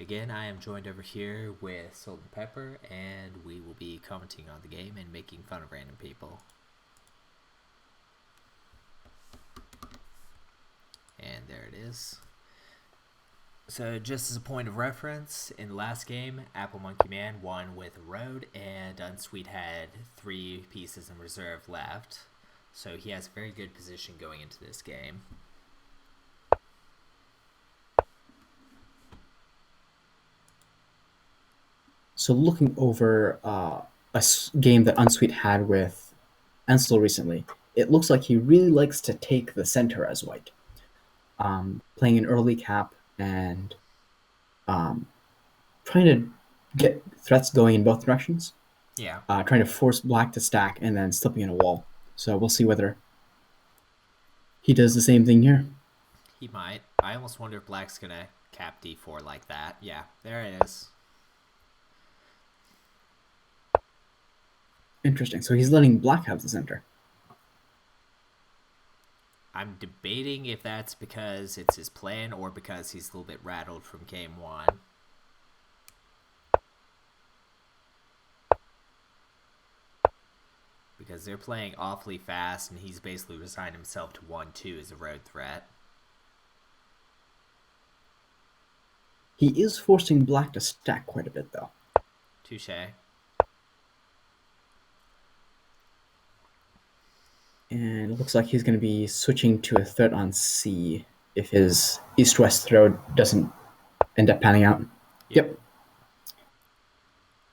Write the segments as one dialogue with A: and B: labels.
A: again, I am joined over here with Salt and Pepper, and we will be commenting on the game and making fun of random people. And there it is. So just as a point of reference, in the last game, applemonkeyman won with a road, and UnSweet had 3 pieces in reserve left. So he has a very good position going into this game.
B: So looking over game that UnSweet had with Ansel recently, it looks like he really likes to take the center as white, playing an early cap and um, trying to get threats going in both directions,
A: Yeah,
B: trying to force black to stack and then slipping in a wall. So we'll see whether he does the same thing here.
A: he might. I almost wonder if black's going to cap d4 like that. Yeah, there it is.
B: Interesting. So he's letting black have the center.
A: I'm debating if that's because it's his plan or because he's a little bit rattled from game 1. Because they're playing awfully fast and he's basically resigned himself to 1-2 as a road threat.
B: He is forcing black to stack quite a bit, though.
A: Touche.
B: And it looks like he's going to be switching to a threat on C if his east-west throw doesn't end up panning out. Yep.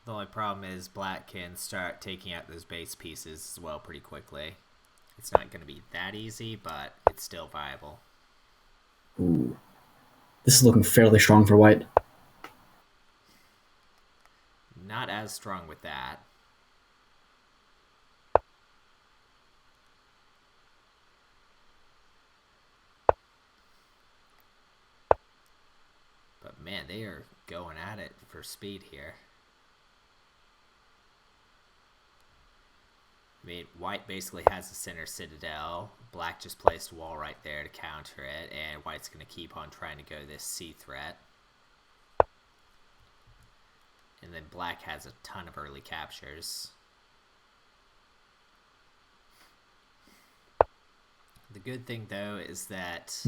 A: The only problem is black can start taking out those base pieces as well pretty quickly. It's not going to be that easy, but it's still viable.
B: Ooh. This is looking fairly strong for white.
A: Not as strong with that. But man, they are going at it for speed here. I mean, white basically has a center citadel. Black just placed a wall right there to counter it, and white's going to keep on trying to go this C threat. And then black has a ton of early captures. The good thing, though, is that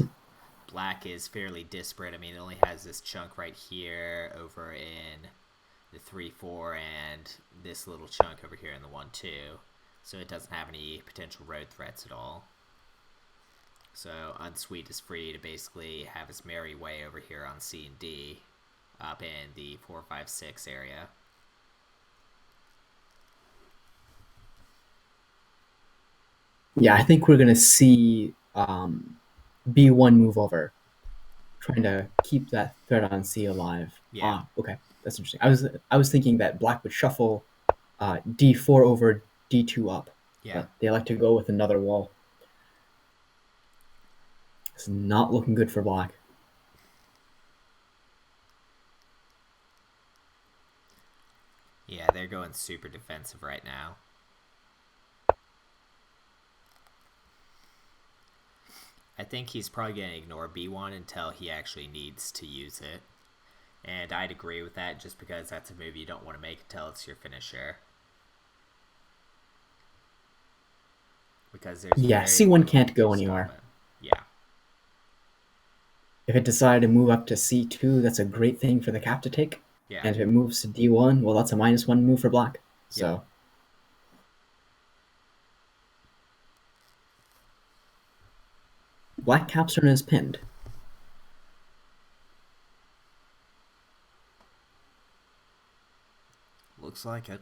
A: black is fairly disparate. I mean, it only has this chunk right here over in the 3-4 and this little chunk over here in the 1-2. So it doesn't have any potential road threats at all. So UnSweet is free to basically have his merry way over here on C and D up in the 4-5-6 area.
B: Yeah, I think we're going to see B1 move over, trying to keep that threat on C alive.
A: Yeah.
B: Okay, that's interesting. I was thinking that black would shuffle D4 over D2 up.
A: Yeah.
B: But they like to go with another wall. It's not looking good for black.
A: Yeah, they're going super defensive right now. I think he's probably going to ignore B1 until he actually needs to use it. And I'd agree with that just because that's a move you don't want to make until it's your finisher. Because there's
B: C1 can't go anywhere.
A: Yeah.
B: If it decided to move up to C2, that's a great thing for the cap to take.
A: Yeah.
B: And if it moves to D1, well, that's a -1 move for black. So. Yep. Black cap's turn is pinned.
A: Looks like it.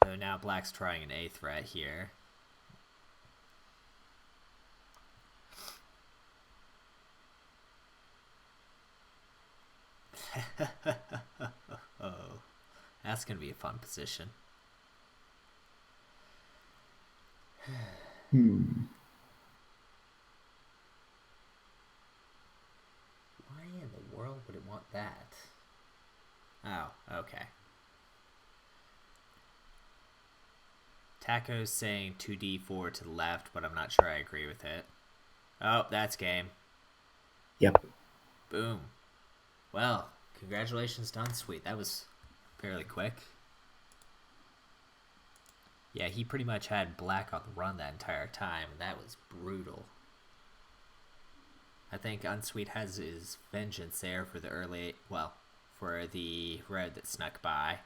A: So now black's trying an A threat here. Oh, that's going to be a fun position. Why in the world would it want that? Oh, okay. Taco's saying 2d4 to the left, but I'm not sure I agree with it. Oh, that's game.
B: Yep.
A: Boom. Well, congratulations to UnSweet. That was fairly quick. Yeah, he pretty much had black on the run that entire time, and that was brutal. I think UnSweet has his vengeance there for the early, well, for the red that snuck by.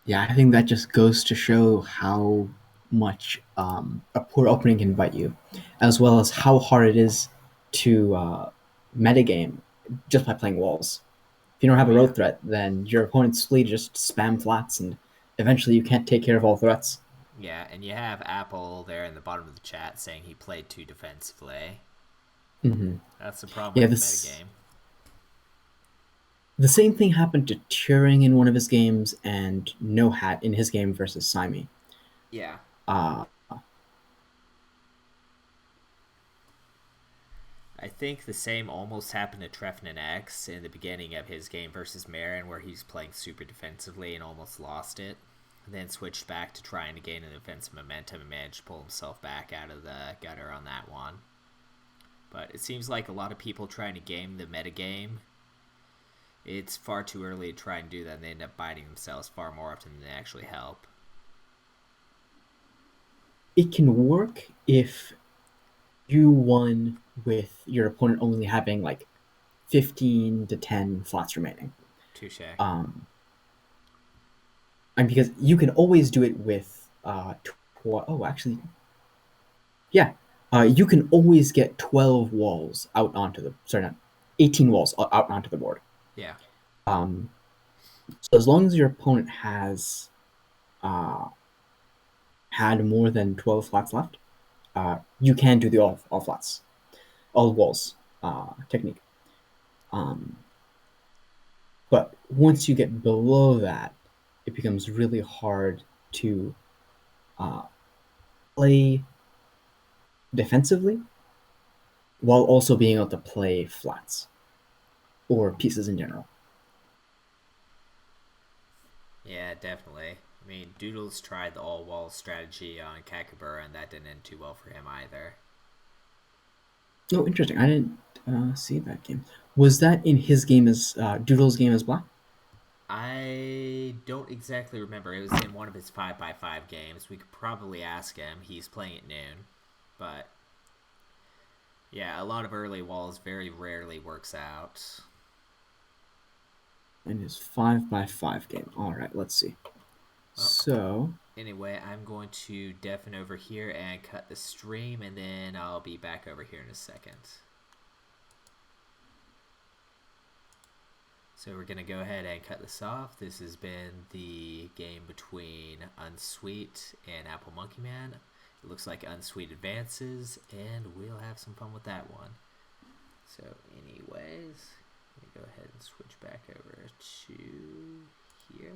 B: Yeah, I think that just goes to show how much a poor opening can bite you, as well as how hard it is to metagame just by playing walls. If you don't have
A: Oh,
B: a
A: yeah.
B: road threat, then your opponent's fleet just spam flats, and eventually you can't take care of all threats.
A: Yeah, and you have Apple there in the bottom of the chat saying he played too defensively.
B: Mm-hmm.
A: That's the problem
B: Yeah,
A: with the
B: this
A: metagame.
B: the same thing happened to Turing in one of his games and No Hat in his game versus Simi.
A: Yeah.
B: Uh,
A: I think the same almost happened to Trefnin X in the beginning of his game versus Marin, where he's playing super defensively and almost lost it. And then switched back to trying to gain an offensive momentum and managed to pull himself back out of the gutter on that one. But it seems like a lot of people trying to game the metagame, it's far too early to try and do that, and they end up biting themselves far more often than they actually help.
B: it can work if you won with your opponent only having like 15 to 10 slots remaining.
A: Touche.
B: Um, and because you can always do it with actually, yeah, you can always get 12 walls out onto the sorry, not 18 walls out onto the board.
A: Yeah.
B: Um, so as long as your opponent has uh, had more than 12 flats left, you can do the all flats, all walls technique. Um, but once you get below that, it becomes really hard to uh, play defensively while also being able to play flats or pieces in general.
A: Yeah, definitely. I mean, Doodles tried the all wall strategy on Kakabura, and that didn't end too well for him either.
B: Oh, interesting. I didn't see that game. Was that in his game as Doodle's game as well?
A: I don't exactly remember. It was in one of his 5x5 games. We could probably ask him. He's playing at noon. But yeah, a lot of early walls very rarely works out.
B: In his 5x5 game. All right, let's see.
A: Well,
B: So,
A: anyway, I'm going to deafen over here and cut the stream, and then I'll be back over here in a second. So we're going to go ahead and cut this off. This has been the game between UnSweet and applemonkeyman. It looks like UnSweet advances, and we'll have some fun with that one. So anyways, let me go ahead and switch back over to here.